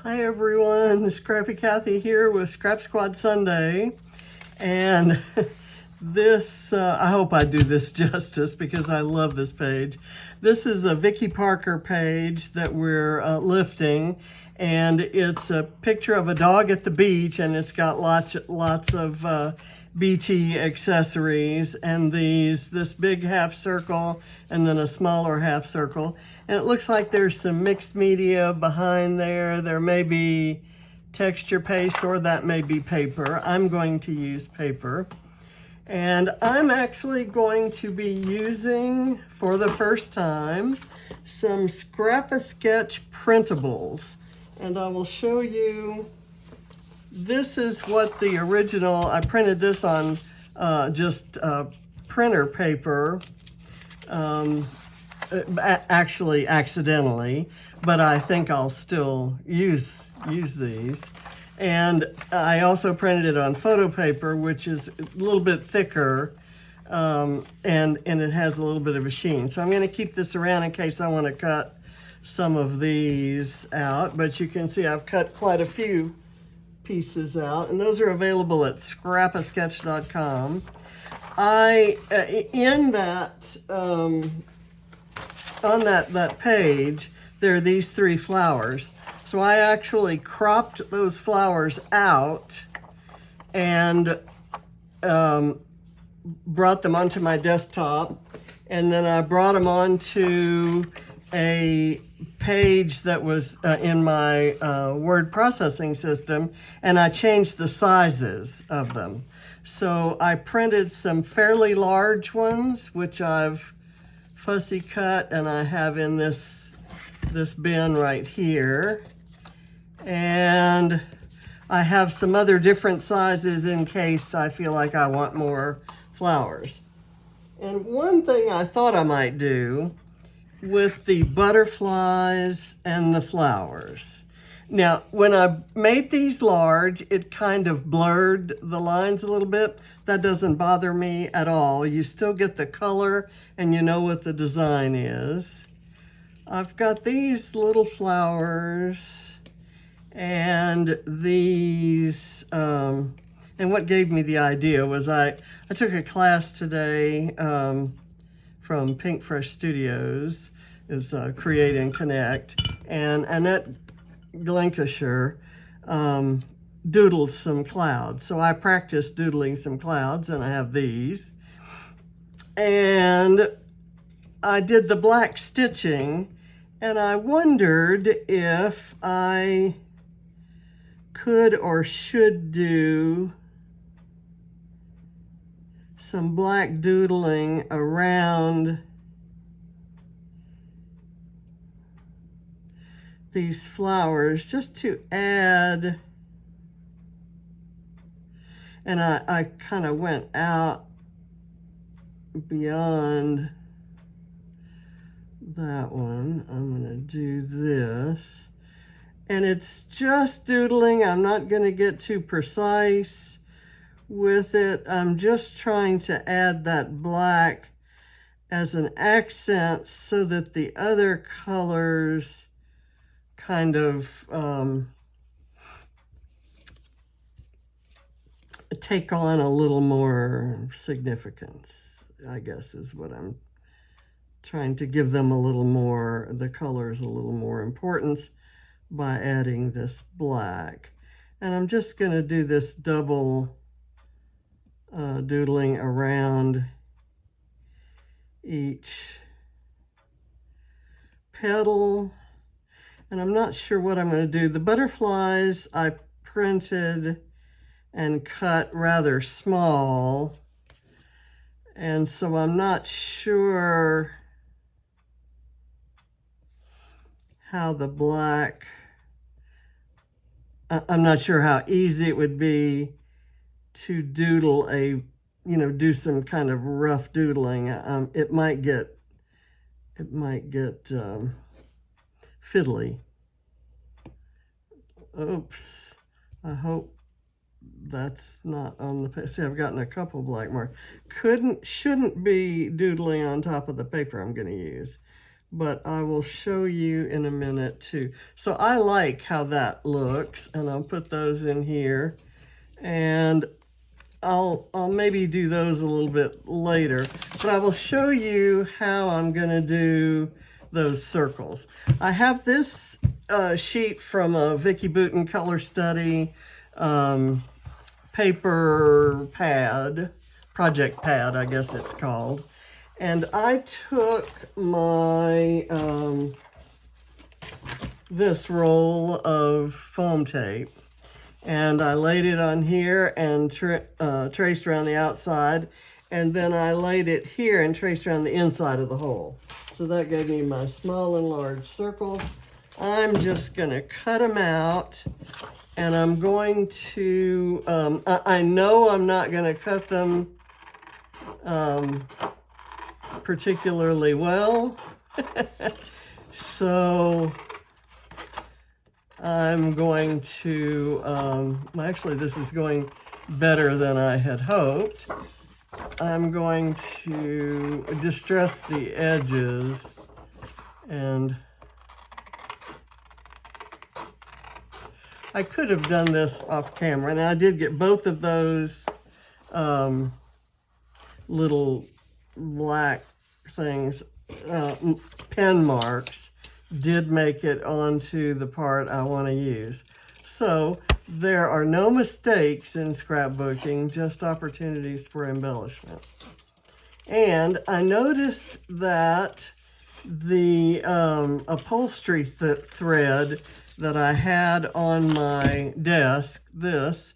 Hi everyone, Scrappy Kathy here with Scrap Squad Sunday, and this, I hope I do this justice because I love this page. This is a Vicky Parker page that we're lifting, and it's a picture of a dog at the beach, and it's got lots of beachy accessories, and this big half circle and then a smaller half circle. And it looks like there's some mixed media behind there. There may be texture paste or that may be paper. I'm going to use paper. And I'm actually going to be using, for the first time, some Scrap-A-Sketch printables. And I will show you, this is what the original, I printed this on just printer paper, actually accidentally, but I think I'll still use these. And I also printed it on photo paper, which is a little bit thicker, and it has a little bit of a sheen. So I'm going to keep this around in case I want to cut some of these out. But you can see I've cut quite a few pieces out, and those are available at scrapasketch.com. In that on that page, there are these three flowers. So I actually cropped those flowers out and brought them onto my desktop, and then I brought them onto a page that was in my word processing system, and I changed the sizes of them. So I printed some fairly large ones, which I've fussy cut, and I have in this bin right here. And I have some other different sizes in case I feel like I want more flowers. And one thing I thought I might do with the butterflies and the flowers. Now, when I made these large, it kind of blurred the lines a little bit. That doesn't bother me at all. You still get the color and you know what the design is. I've got these little flowers and these, and what gave me the idea was I took a class today from Pink Fresh Studios. It was Create and Connect, and Annette Glenkisher doodled some clouds. So I practiced doodling some clouds, and I have these. And I did the black stitching, and I wondered if I could or should do some black doodling around these flowers just to add. And I kind of went out beyond that one. I'm going to do this. And it's just doodling. I'm not going to get too precise with it. I'm just trying to add that black as an accent so that the other colors kind of take on a little more significance, I guess is what I'm trying to give them a little more, the colors a little more importance by adding this black. And I'm just going to do this double doodling around each petal. And I'm not sure what I'm going to do. The butterflies I printed and cut rather small, and so I'm not sure how the black, I'm not sure how easy it would be to doodle do some kind of rough doodling. It might get fiddly. Oops, I hope that's not on the page. See, I've gotten a couple black marks. Shouldn't be doodling on top of the paper I'm going to use. but I will show you in a minute too. So I like how that looks, and I'll put those in here, and I'll maybe do those a little bit later, but I will show you how I'm gonna do those circles. I have this sheet from a Vicki Boutin Color Study paper pad, project pad, I guess it's called. And I took my, this roll of foam tape, and I laid it on here and traced around the outside, and then I laid it here and traced around the inside of the hole. So that gave me my small and large circles. I'm just gonna cut them out, and I'm going to, I know I'm not gonna cut them particularly well. So I'm going to, actually this is going better than I had hoped. I'm going to distress the edges, and I could have done this off camera, and I did get both of those little black things, pen marks, did make it onto the part I want to use. So there are no mistakes in scrapbooking, just opportunities for embellishment. And I noticed that the upholstery thread that I had on my desk, this,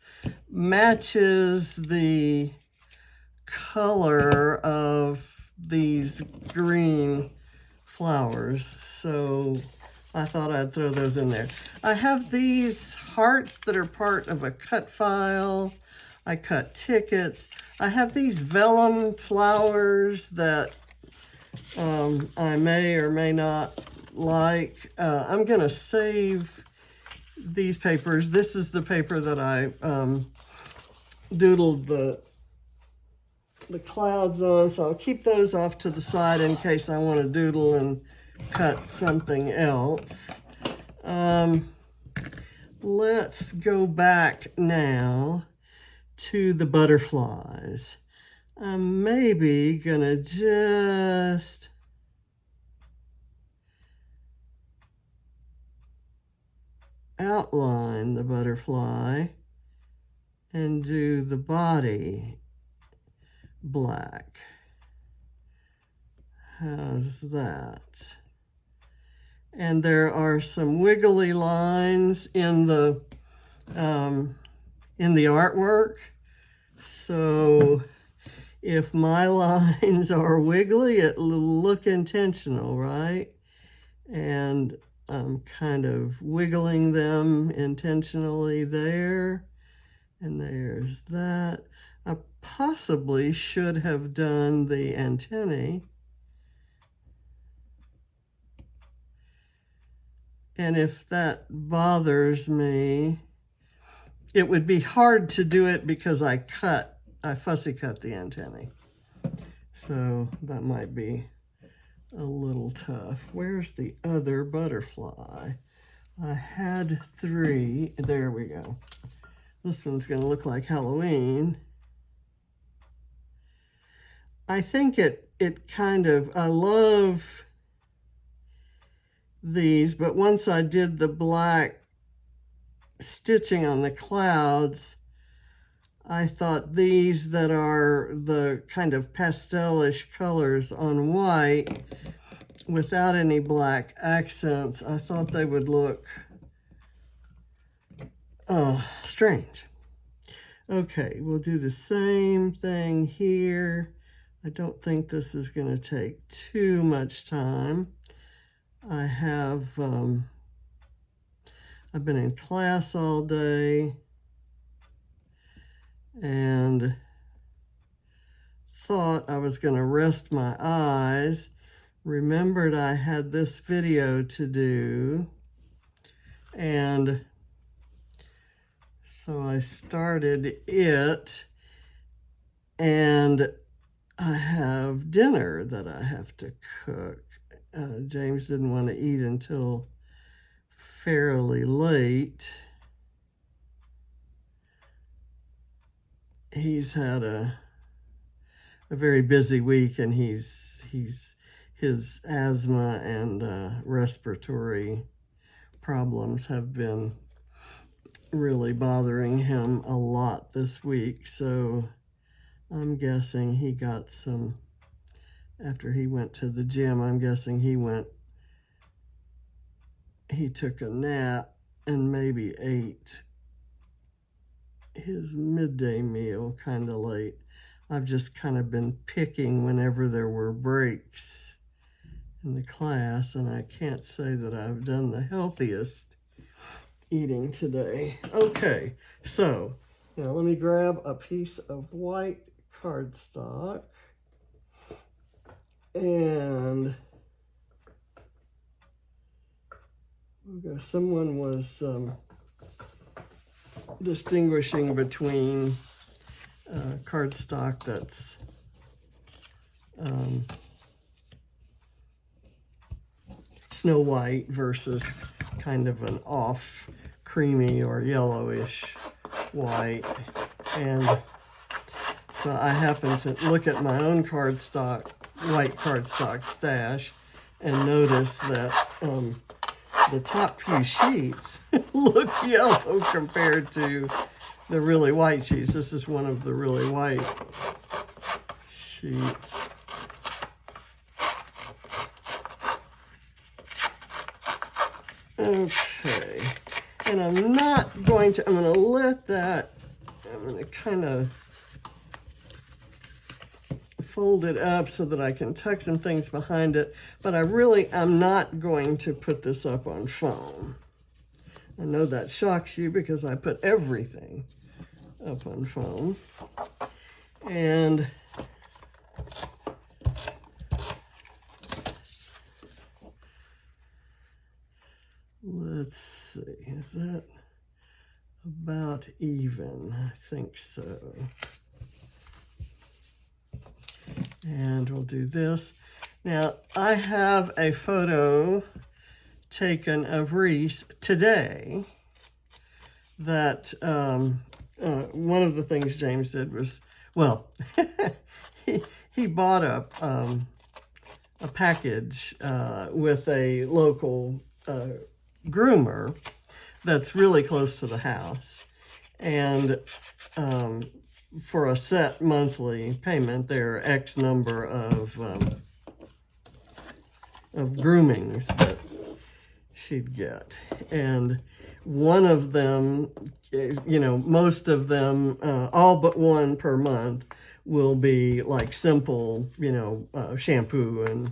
matches the color of these green flowers, so I thought I'd throw those in there. I have these hearts that are part of a cut file. I cut tickets. I have these vellum flowers that I may or may not like. I'm gonna save these papers. This is the paper that I doodled the clouds on, so I'll keep those off to the side in case I want to doodle and cut something else. Let's go back now to the butterflies. I'm maybe gonna just outline the butterfly and do the body black. How's that? And there are some wiggly lines in the artwork. So if my lines are wiggly, it'll look intentional, right? And I'm kind of wiggling them intentionally there. And there's that. I possibly should have done the antennae. And if that bothers me, it would be hard to do it because I fussy cut the antennae. So that might be a little tough. Where's the other butterfly? I had 3. There we go. This one's going to look like Halloween. I think it kind of, I love these, but once I did the black stitching on the clouds, I thought these that are the kind of pastelish colors on white without any black accents, I thought they would look strange. Okay, we'll do the same thing here. I don't think this is going to take too much time. I have, I've been in class all day and thought I was going to rest my eyes. Remembered I had this video to do, and so I started it, and I have dinner that I have to cook. James didn't want to eat until fairly late. He's had a very busy week, and his asthma and respiratory problems have been really bothering him a lot this week. So I'm guessing he got some, after he went to the gym, I'm guessing he took a nap and maybe ate his midday meal kind of late. I've just kind of been picking whenever there were breaks in the class, and I can't say that I've done the healthiest eating today. Okay, so now let me grab a piece of white cardstock, and someone was distinguishing between cardstock that's snow white versus kind of an off creamy or yellowish white. And so I happened to look at my own cardstock, white cardstock stash, and notice that the top few sheets look yellow compared to the really white sheets. This is one of the really white sheets. Okay, and I'm going to let that, I'm going to kind of fold it up so that I can tuck some things behind it, but I'm not going to put this up on foam. I know that shocks you because I put everything up on foam. And let's see, is that about even? I think so. And we'll do this. Now, I have a photo taken of Reese today that one of the things James did was, well, he bought a package with a local groomer that's really close to the house. And for a set monthly payment, there are X number of groomings that she'd get. And one of them, most of them, all but one per month, will be like simple, shampoo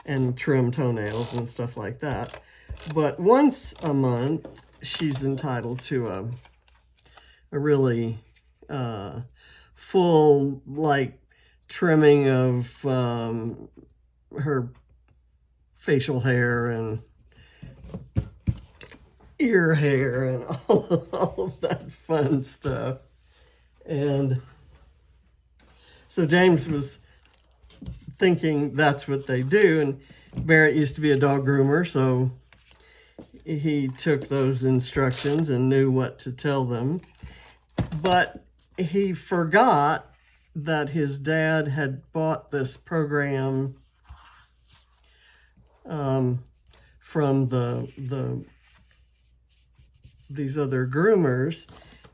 and trim toenails and stuff like that. But once a month, she's entitled to a really full, like, trimming of her facial hair and ear hair and all of that fun stuff. And so James was thinking that's what they do, and Barrett used to be a dog groomer, so he took those instructions and knew what to tell them. But he forgot that his dad had bought this program from these other groomers,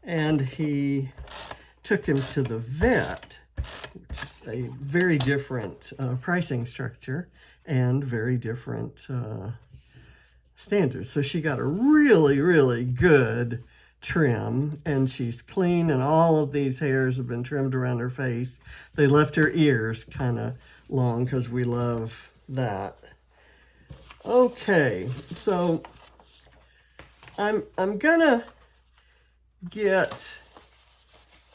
and he took him to the vet, which is a very different pricing structure and very different standards. So she got a really, really good trim, and she's clean, and all of these hairs have been trimmed around her face. They left her ears kind of long because we love that. Okay, so I'm gonna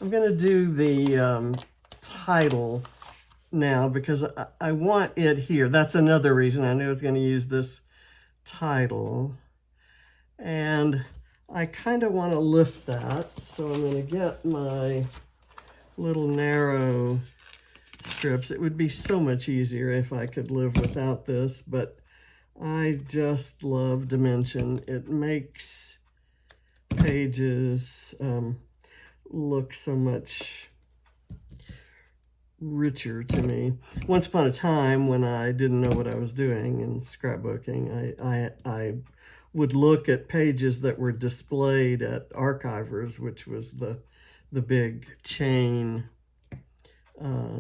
do the title now because I want it here. That's another reason I knew I was going to use this title, and I kind of want to lift that, so I'm going to get my little narrow strips. It would be so much easier if I could live without this, but I just love dimension. It makes pages look so much richer to me. Once upon a time, when I didn't know what I was doing in scrapbooking, I would look at pages that were displayed at Archivers, which was the big chain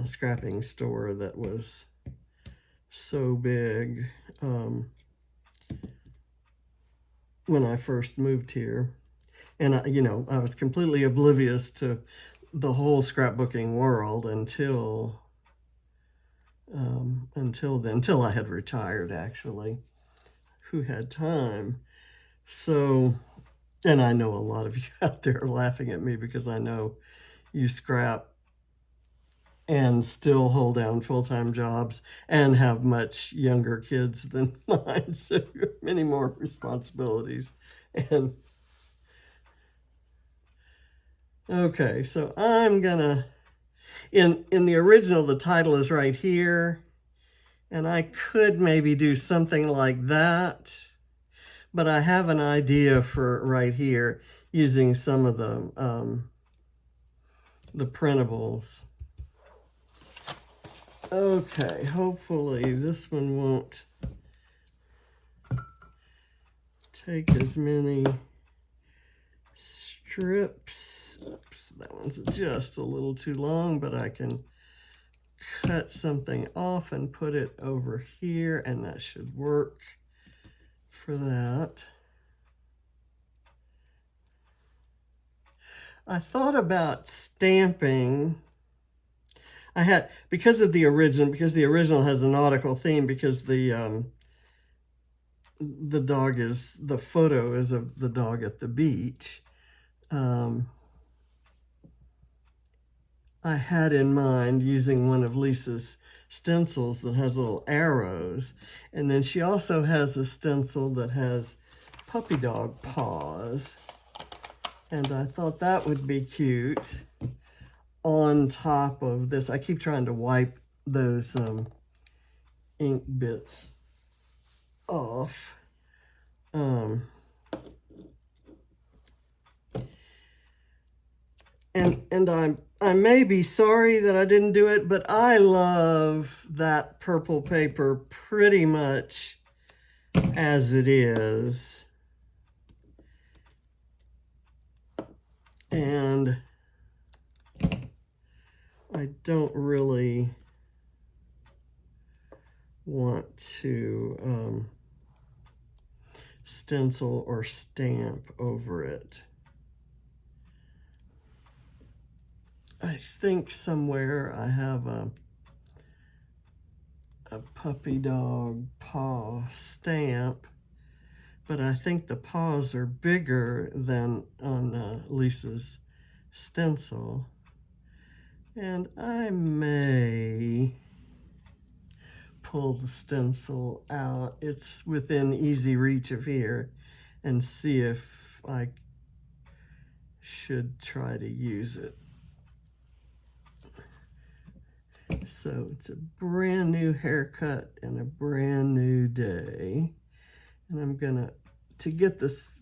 scrapping store that was so big when I first moved here. And I was completely oblivious to the whole scrapbooking world until then, until I had retired, actually. Who had time? So, and I know a lot of you out there are laughing at me because I know you scrap and still hold down full-time jobs and have much younger kids than mine, so many more responsibilities. And okay, so I'm gonna, in the original, the title is right here, and I could maybe do something like that, but I have an idea for right here using some of the printables. Okay, hopefully this one won't take as many strips. Oops, that one's just a little too long, but I can cut something off and put it over here, and that should work for that. I thought about stamping. I had, because the original has a nautical theme, because the dog is, the photo is of the dog at the beach. I had in mind using one of Lisa's stencils that has little arrows, and then she also has a stencil that has puppy dog paws, and I thought that would be cute on top of this. I keep trying to wipe those ink bits off. And I may be sorry that I didn't do it, but I love that purple paper pretty much as it is. And I don't really want to stencil or stamp over it. I think somewhere I have a puppy dog paw stamp, but I think the paws are bigger than on Lisa's stencil. And I may pull the stencil out. It's within easy reach of here, and see if I should try to use it. So it's a brand new haircut and a brand new day. And I'm gonna, to get this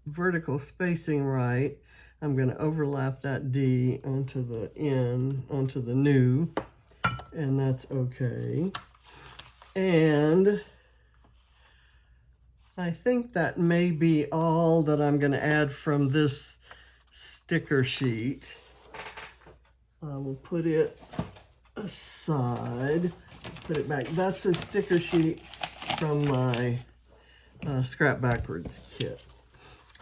vertical spacing right, I'm gonna overlap that D onto the N, onto the new, and that's okay. And I think that may be all that I'm gonna add from this sticker sheet. I will put it aside, put it back. That's a sticker sheet from my Scrap Backwards kit.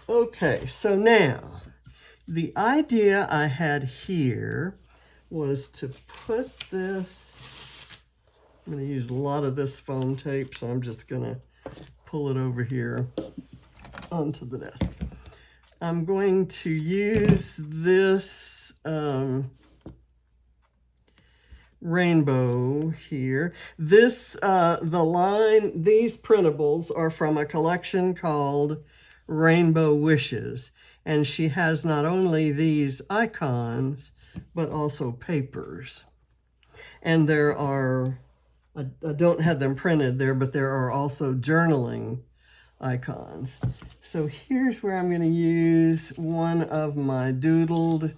Okay, so now, the idea I had here was to put this, I'm going to use a lot of this foam tape, so I'm just going to pull it over here onto the desk. I'm going to use this rainbow here. This, these printables are from a collection called Rainbow Wishes, and she has not only these icons, but also papers. And there are, I don't have them printed there, but there are also journaling icons. So here's where I'm going to use one of my doodled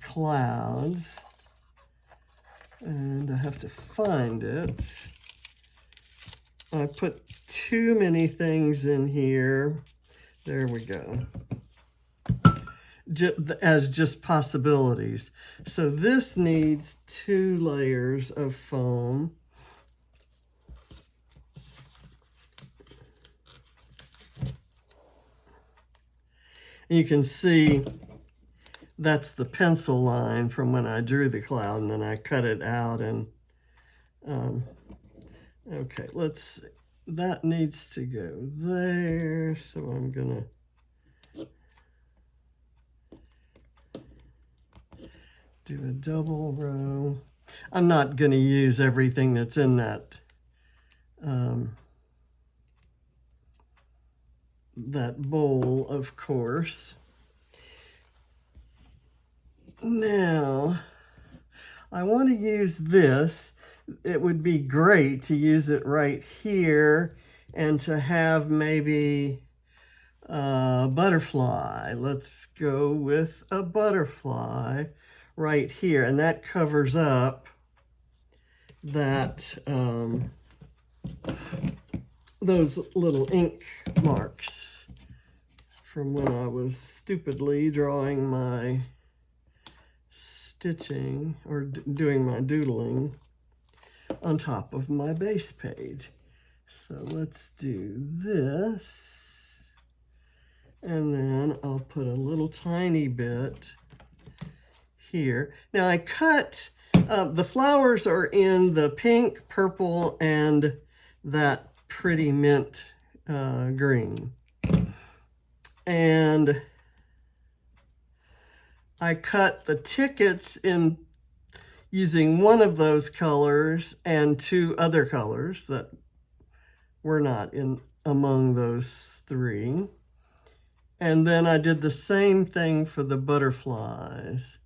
clouds. And I have to find it. I put too many things in here. There we go. As just possibilities. So this needs 2 layers of foam. And you can see that's the pencil line from when I drew the cloud, and then I cut it out. And okay, let's see. That needs to go there, so I'm gonna do a double row. I'm not gonna use everything that's in that that bowl, of course. Now, I want to use this. It would be great to use it right here and to have maybe a butterfly. Let's go with a butterfly right here. And that covers up that those little ink marks from when I was stupidly drawing my stitching or doing my doodling on top of my base page. So let's do this, and then I'll put a little tiny bit here. Now I cut, the flowers are in the pink, purple, and that pretty mint green. And I cut the tickets in using one of those colors and 2 other colors that were not in among those 3. And then I did the same thing for the butterflies.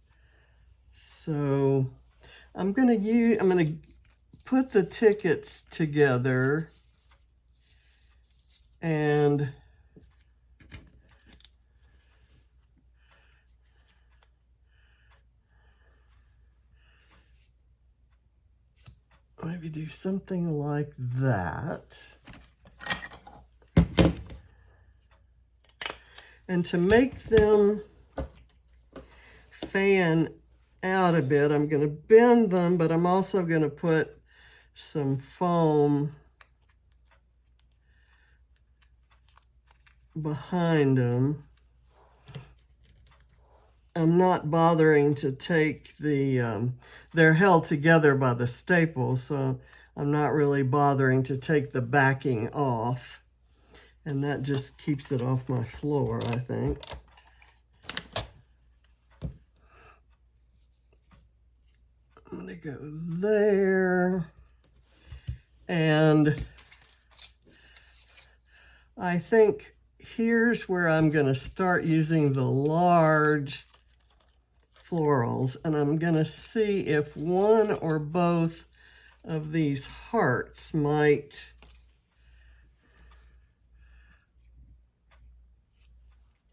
So I'm going to put the tickets together, and maybe do something like that. And to make them fan out a bit, I'm going to bend them, but I'm also going to put some foam behind them. I'm not bothering to take the, they're held together by the staples, so I'm not really bothering to take the backing off. And that just keeps it off my floor, I think. I'm gonna go there. And I think here's where I'm gonna start using the large florals, and I'm gonna see if one or both of these hearts might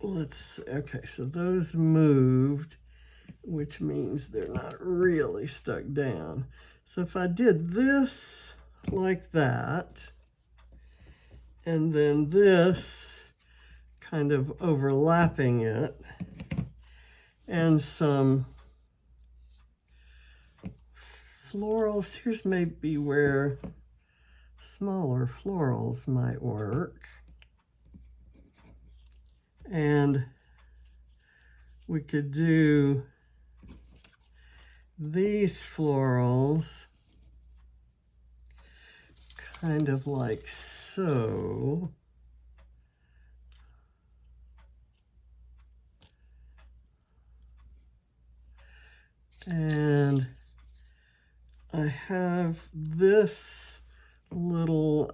okay, so those moved, which means they're not really stuck down. So if I did this like that, and then this kind of overlapping it, and some florals, here's maybe where smaller florals might work. And we could do these florals kind of like so. And I have this little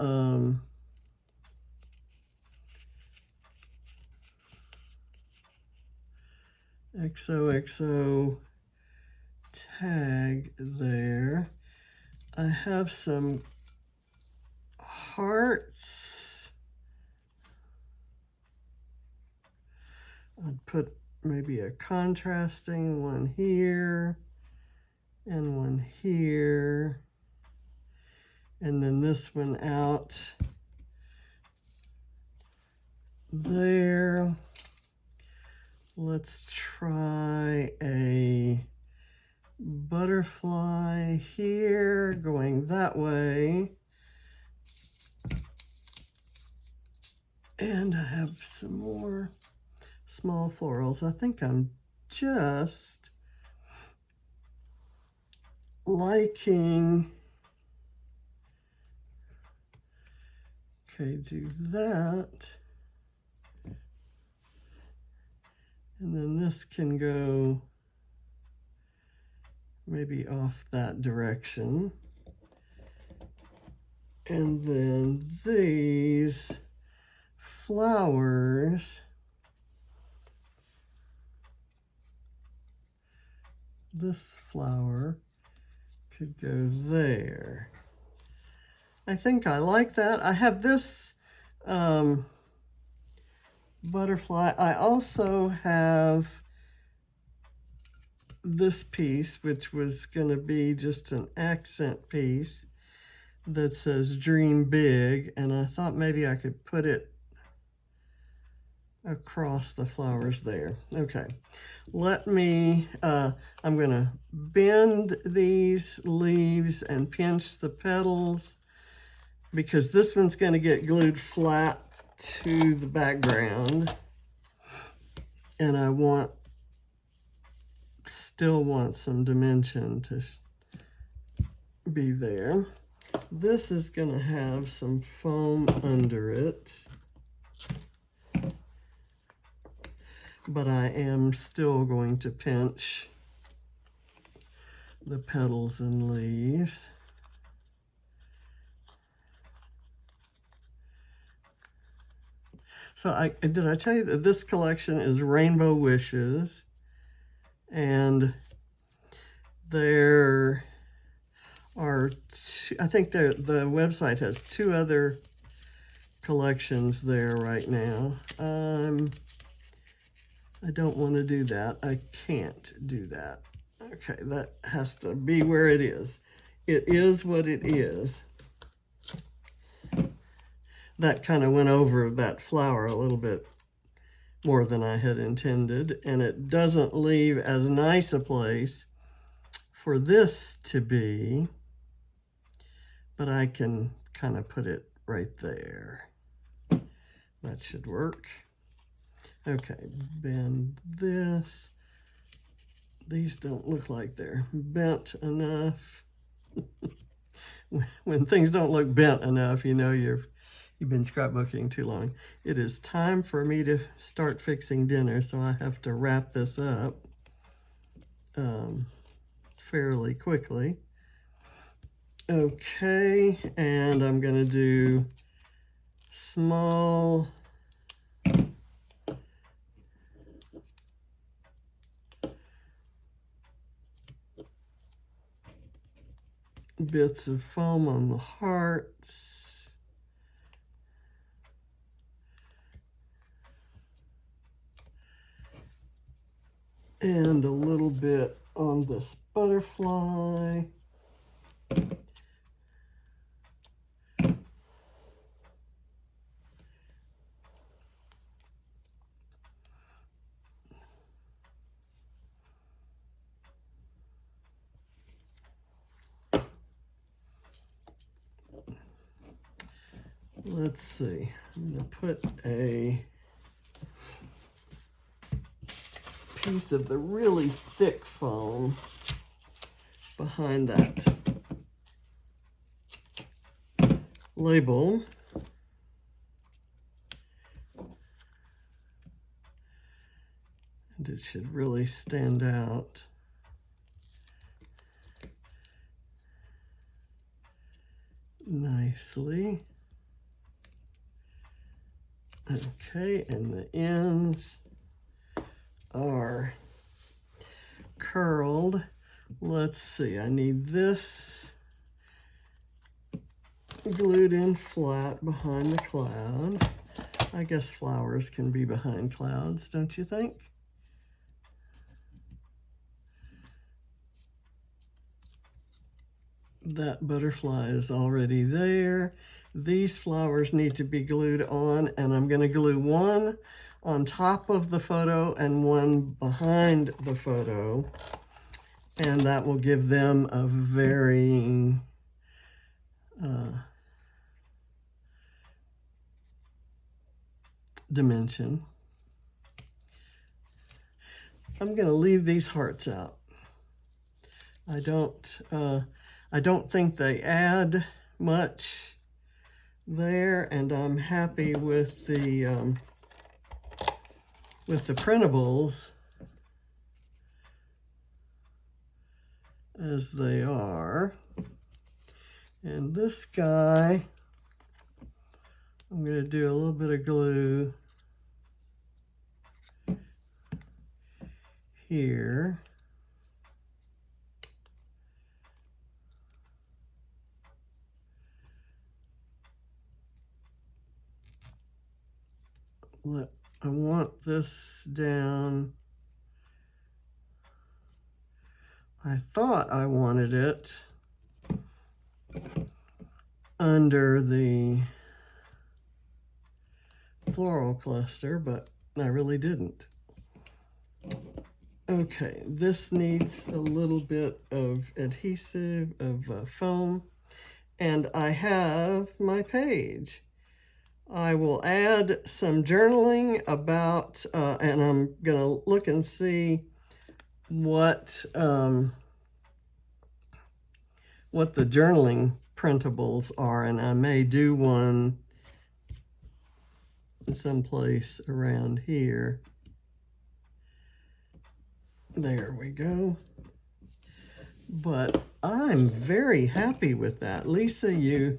XOXO tag there. I have some hearts. I'd put maybe a contrasting one here and one here, and then this one out there. Let's try a butterfly here going that way. And I have some more small florals. I think I'm just liking, okay, do that. And then this can go maybe off that direction. And then these flowers, this flower could go there. I think I like that. I have this butterfly. I also have this piece, which was going to be just an accent piece that says Dream Big, and I thought maybe I could put it across the flowers there. Okay, let me, I'm going to bend these leaves and pinch the petals because this one's going to get glued flat to the background, and I still want some dimension to be there. This is going to have some foam under it, but I am still going to pinch the petals and leaves. So did I tell you that this collection is Rainbow Wishes, and there are I think the website has 2 other collections there right now. I don't want to do that. I can't do that. Okay, that has to be where it is. It is what it is. That kind of went over that flower a little bit more than I had intended, and it doesn't leave as nice a place for this to be, but I can kind of put it right there. That should work. Okay, bend this. These don't look like they're bent enough. When things don't look bent enough, you know you've been scrapbooking too long. It is time for me to start fixing dinner, so I have to wrap this up fairly quickly. Okay, and I'm going to do small bits of foam on the hearts. And a little bit on this butterfly. Let's see, I'm going to put a piece of the really thick foam behind that label. And it should really stand out. Nicely. Okay, and the ends are curled. let's see, I need this glued in flat behind the cloud. I guess flowers can be behind clouds, don't you think? That butterfly is already there. These flowers need to be glued on, and I'm going to glue one on top of the photo and one behind the photo, and that will give them a varying dimension. I'm going to leave these hearts out. I don't think they add much there, and I'm happy with the printables as they are. And this guy, I'm going to do a little bit of glue here. I want this down. I thought I wanted it under the floral cluster, but I really didn't. Okay, this needs a little bit of adhesive, of foam, and I have my page. I will add some journaling about, and I'm going to look and see what the journaling printables are, and I may do one someplace around here. There we go. But I'm very happy with that. Lisa, you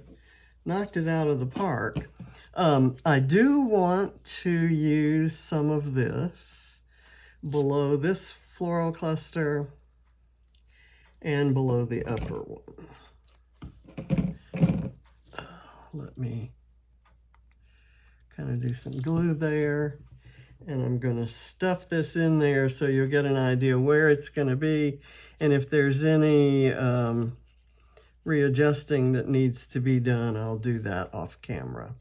knocked it out of the park. I do want to use some of this below this floral cluster and below the upper one. Let me kind of do some glue there, and I'm going to stuff this in there so you'll get an idea where it's going to be, and if there's any readjusting that needs to be done, I'll do that off camera.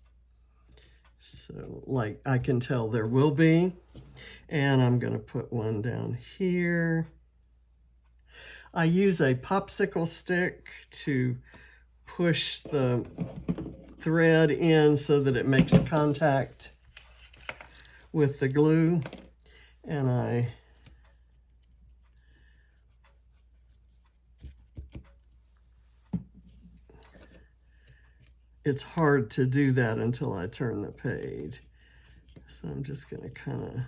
So, like, I can tell there will be. And I'm going to put one down here. I use a popsicle stick to push the thread in so that it makes contact with the glue. And it's hard to do that until I turn the page. So I'm just going to kind of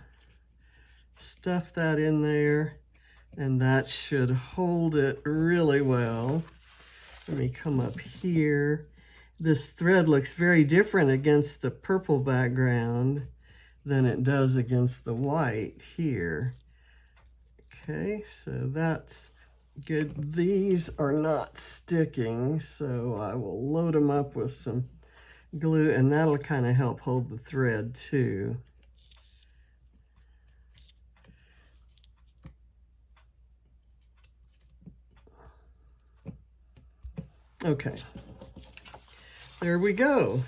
stuff that in there, and that should hold it really well. Let me come up here. This thread looks very different against the purple background than it does against the white here. Okay, so that's good. These are not sticking, so I will load them up with some glue, and that'll kind of help hold the thread too. Okay, there we go.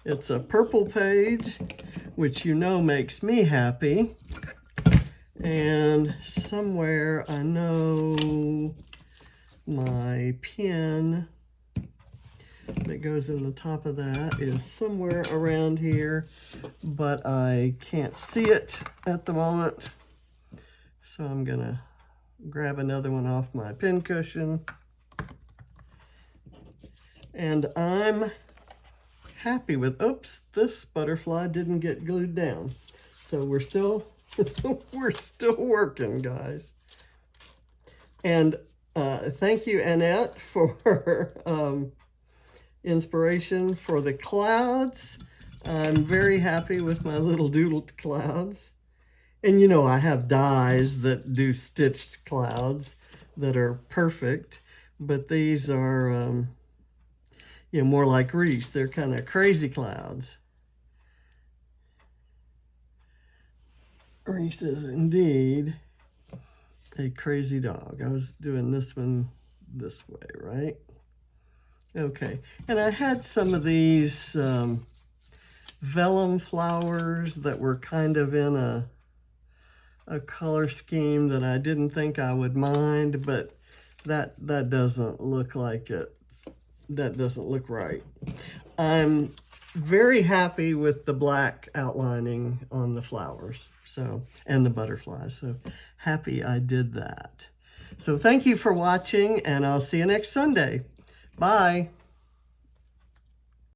It's a purple page, which you know makes me happy. And somewhere I know my pin that goes in the top of that is somewhere around here, but I can't see it at the moment. So I'm gonna grab another one off my pin cushion. And I'm happy with, oops, this butterfly didn't get glued down. So we're still, we're still working, guys. And thank you, Annette, for inspiration for the clouds. I'm very happy with my little doodled clouds. And you know, I have dies that do stitched clouds that are perfect, but these are, you know, more like Reese. They're kind of crazy clouds. Reese is indeed a crazy dog. I was doing this one this way, right? Okay, and I had some of these vellum flowers that were kind of in a color scheme that I didn't think I would mind, but that doesn't look like it. That doesn't look right. I'm very happy with the black outlining on the flowers, so, and the butterflies. So happy I did that. So thank you for watching, and I'll see you next Sunday. Bye.